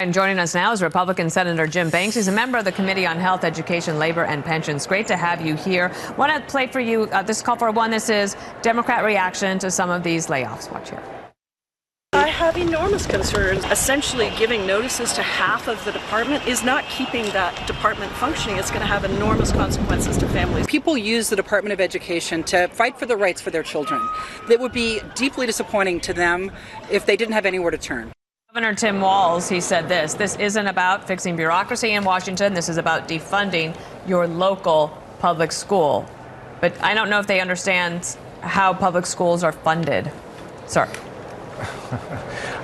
And joining us now is Republican Senator Jim Banks. He's a member of the Committee on Health, Education, Labor, and Pensions. Great to have you here. Want to play for you this call for one. This is Democrat reaction to some of these layoffs. Watch here. I have enormous concerns. Essentially giving notices to half of the department is not keeping that department functioning. It's going to have enormous consequences to families. People use the Department of Education to fight for the rights for their children. It would be deeply disappointing to them if they didn't have anywhere to turn. Governor Tim Walz, he said this isn't about fixing bureaucracy in Washington. This is about defunding your local public school. But I don't know if they understand how public schools are funded. Sir.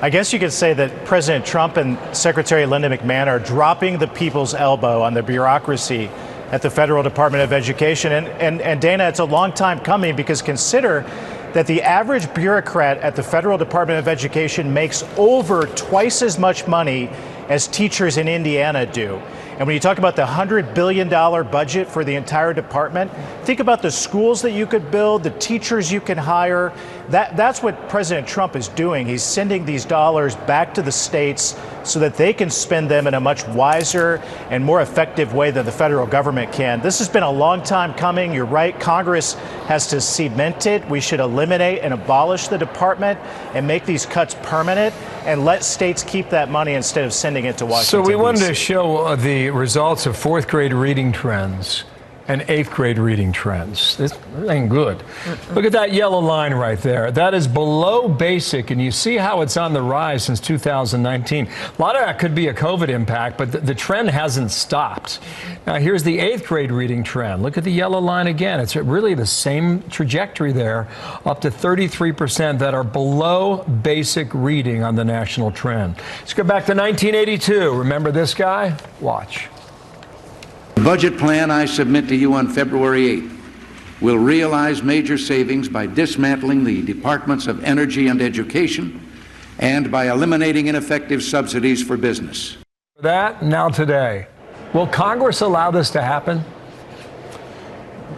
I guess you could say that President Trump and Secretary Linda McMahon are dropping the people's elbow on the bureaucracy at the Federal Department of Education. And Dana, it's a long time coming, because consider that the average bureaucrat at the Federal Department of Education makes over twice as much money as teachers in Indiana do. And when you talk about the $100 billion budget for the entire department, think about the schools that you could build, the teachers you can hire. That's what President Trump is doing. He's sending these dollars back to the states so that they can spend them in a much wiser and more effective way than the federal government can. This has been a long time coming. You're right. Congress has to cement it. We should eliminate and abolish the department and make these cuts permanent and let states keep that money instead of sending it to Washington. So we wanted to show the results of fourth grade reading trends and eighth grade reading trends. This ain't good. Look at that yellow line right there. That is below basic, and you see how it's on the rise since 2019. A lot of that could be a COVID impact, but the trend hasn't stopped. Now here's the eighth grade reading trend. Look at the yellow line again. It's really the same trajectory there, up to 33% that are below basic reading on the national trend. Let's go back to 1982. Remember this guy? Watch. The budget plan I submit to you on February 8th will realize major savings by dismantling the Departments of Energy and Education and by eliminating ineffective subsidies for business. That now today. Will Congress allow this to happen?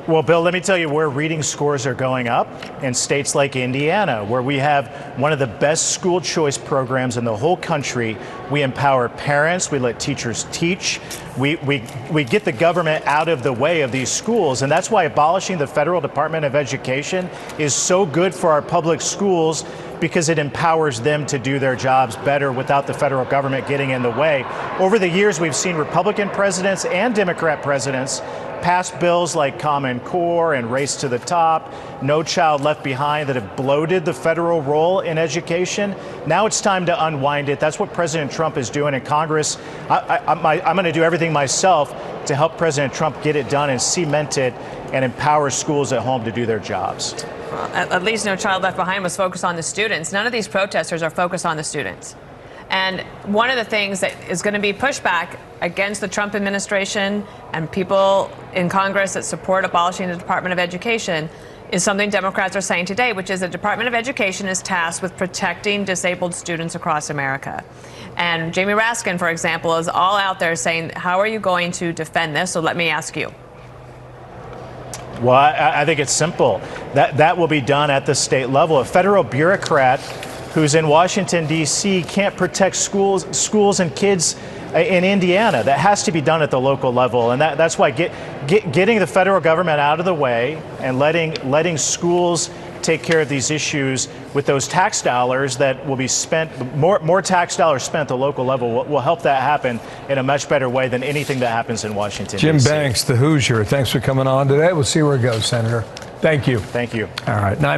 Well, Bill, let me tell you where reading scores are going up in states like Indiana, where we have one of the best school choice programs in the whole country. We empower parents. We let teachers teach. We get the government out of the way of these schools. And that's why abolishing the Federal Department of Education is so good for our public schools, because it empowers them to do their jobs better without the federal government getting in the way. Over the years, we've seen Republican presidents and Democrat presidents pass bills like Common Core and Race to the Top, No Child Left Behind, that have bloated the federal role in education. Now it's time to unwind it. That's what President Trump is doing in Congress. I'm going to do everything myself to help President Trump get it done and cement it and empower schools at home to do their jobs. Well, at least No Child Left Behind was focused on the students. None of these protesters are focused on the students. And one of the things that is going to be pushback against the Trump administration and people in Congress that support abolishing the Department of Education is something Democrats are saying today, which is the Department of Education is tasked with protecting disabled students across America. And Jamie Raskin, for example, is all out there saying, how are you going to defend this? So let me ask you. Well, I think it's simple. That will be done at the state level. A federal bureaucrat who's in Washington, D.C. can't protect schools and kids in Indiana. That has to be done at the local level. And that's why getting the federal government out of the way and letting schools take care of these issues with those tax dollars that will be spent, more tax dollars spent at the local level will help that happen in a much better way than anything that happens in Washington, Jim D.C. Banks, the Hoosier. Thanks for coming on today. We'll see where it goes, Senator. Thank you. Thank you. All right. 9 minutes.